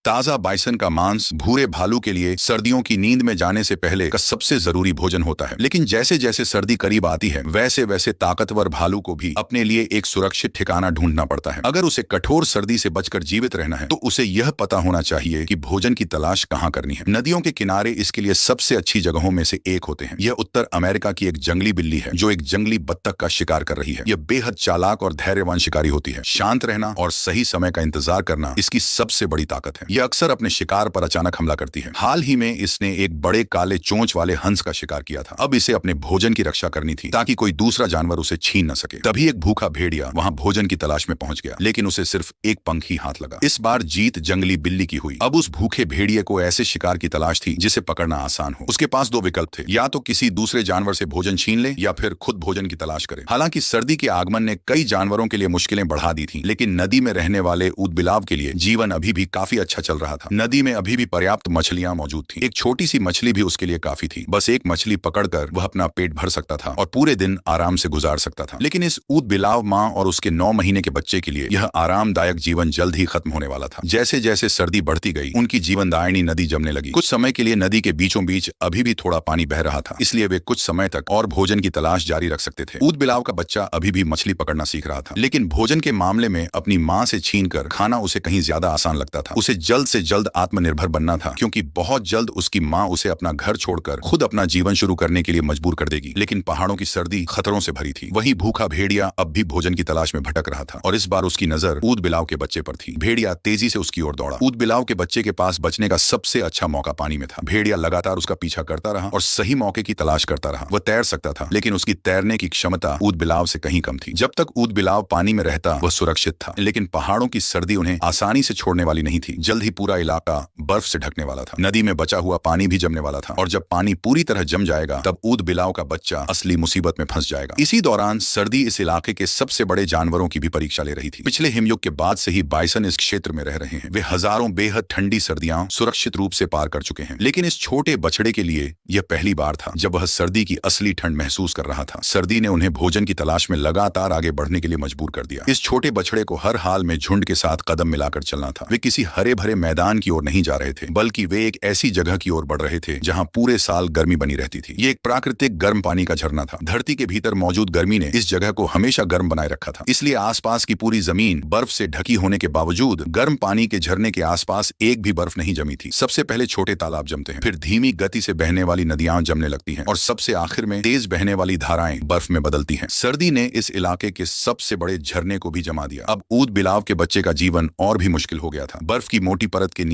ताजा बाइसन का मांस भूरे भालू के लिए सर्दियों की नींद में जाने से पहले का सबसे जरूरी भोजन होता है। लेकिन जैसे जैसे सर्दी करीब आती है वैसे वैसे ताकतवर भालू को भी अपने लिए एक सुरक्षित ठिकाना ढूंढना पड़ता है। अगर उसे कठोर सर्दी से बचकर जीवित रहना है तो उसे यह पता होना चाहिए कि भोजन की तलाश कहाँ करनी है। नदियों के किनारे इसके लिए सबसे अच्छी जगहों में से एक होते हैं। यह उत्तर अमेरिका की एक जंगली बिल्ली है जो एक जंगली बत्तख का शिकार कर रही है। यह बेहद चालाक और धैर्यवान शिकारी होती है। शांत रहना और सही समय का इंतजार करना इसकी सबसे बड़ी ताकत है। यह अक्सर अपने शिकार पर अचानक हमला करती है। हाल ही में इसने एक बड़े काले चोंच वाले हंस का शिकार किया था। अब इसे अपने भोजन की रक्षा करनी थी ताकि कोई दूसरा जानवर उसे छीन न सके। तभी एक भूखा भेड़िया वहां भोजन की तलाश में पहुंच गया, लेकिन उसे सिर्फ एक पंख ही हाथ लगा। इस बार जीत जंगली बिल्ली की हुई। अब उस भूखे भेड़िए को ऐसे शिकार की तलाश थी जिसे पकड़ना आसान हो। उसके पास दो विकल्प थे, या तो किसी दूसरे जानवर से भोजन छीन ले या फिर खुद भोजन की तलाश करे। हालांकि सर्दी के आगमन ने कई जानवरों के लिए मुश्किलें बढ़ा दी थी, लेकिन नदी में रहने वाले ऊदबिलाव के लिए जीवन अभी भी काफी अच्छा चल रहा था। नदी में अभी भी पर्याप्त मछलियां मौजूद थी। एक छोटी सी मछली भी उसके लिए काफी थी। बस एक मछली पकड़कर वह अपना पेट भर सकता था और पूरे दिन आराम से गुजार सकता था। लेकिन इस ऊदबिलाव माँ और उसके 9 महीने के बच्चे के लिए यह आरामदायक जीवन जल्द ही खत्म होने वाला था। जैसे जैसे सर्दी बढ़ती गई उनकी जीवनदायिनी नदी जमने लगी। कुछ समय के लिए नदी के बीचों बीच अभी भी थोड़ा पानी बह रहा था, इसलिए वे कुछ समय तक और भोजन की तलाश जारी रख सकते थे। ऊदबिलाव का बच्चा अभी भी मछली पकड़ना सीख रहा था, लेकिन भोजन के मामले में अपनी माँ से छीनकर खाना उसे कहीं ज्यादा आसान लगता था। उसे जल्द से जल्द आत्मनिर्भर बनना था, क्योंकि बहुत जल्द उसकी माँ उसे अपना घर छोड़कर खुद अपना जीवन शुरू करने के लिए मजबूर कर देगी। लेकिन पहाड़ों की सर्दी खतरों से भरी थी। वहीं भूखा भेड़िया अब भी भोजन की तलाश में भटक रहा था और इस बार उसकी नजर ऊदबिलाव के बच्चे पर थी। भेड़िया तेजी से उसकी ओर दौड़ा। ऊदबिलाव के बच्चे के पास बचने का सबसे अच्छा मौका पानी में था। भेड़िया लगातार उसका पीछा करता रहा और सही मौके की तलाश करता रहा। वह तैर सकता था, लेकिन उसकी तैरने की क्षमता ऊदबिलाव से कहीं कम थी। जब तक ऊदबिलाव पानी में रहता वह सुरक्षित था, लेकिन पहाड़ों की सर्दी उन्हें आसानी से छोड़ने वाली नहीं थी। जल्द ही पूरा इलाका बर्फ से ढकने वाला था। नदी में बचा हुआ पानी भी जमने वाला था और जब पानी पूरी तरह जम जाएगा तब ऊदबिलाव का बच्चा असली मुसीबत में फंस जाएगा। इसी दौरान सर्दी इस इलाके के सबसे बड़े जानवरों की भी परीक्षा ले रही थी। पिछले हिमयुग के बाद से ही बाइसन इस क्षेत्र में रह रहे हैं। वे हजारों बेहद ठंडी सर्दियां सुरक्षित रूप से पार कर चुके हैं, लेकिन इस छोटे बछड़े के लिए यह पहली बार था जब वह सर्दी की असली ठंड महसूस कर रहा था। सर्दी ने उन्हें भोजन की तलाश में लगातार आगे बढ़ने के लिए मजबूर कर दिया। इस छोटे बछड़े को हर हाल में झुंड के साथ कदम मिलाकर चलना था। वे किसी हरे भरे मैदान की ओर नहीं जा रहे थे, बल्कि वे एक ऐसी जगह की ओर बढ़ रहे थे जहां पूरे साल गर्मी बनी रहती थी। ये एक प्राकृतिक गर्म पानी का झरना था। धरती के भीतर मौजूद गर्मी ने इस जगह को हमेशा गर्म बनाए रखा था, इसलिए आसपास की पूरी जमीन बर्फ से ढकी होने के बावजूद गर्म पानी के झरने के आसपास एक भी बर्फ नहीं जमी थी। सबसे पहले छोटे तालाब जमते हैं, फिर धीमी गति से बहने वाली नदियां जमने लगती हैं और सबसे आखिर में तेज बहने वाली धाराएं बर्फ में बदलती हैं। सर्दी ने इस इलाके के सबसे बड़े झरने को भी जमा दिया। अब ऊदबिलाव के बच्चे का जीवन और भी मुश्किल हो गया था। बर्फ की मोटी परत के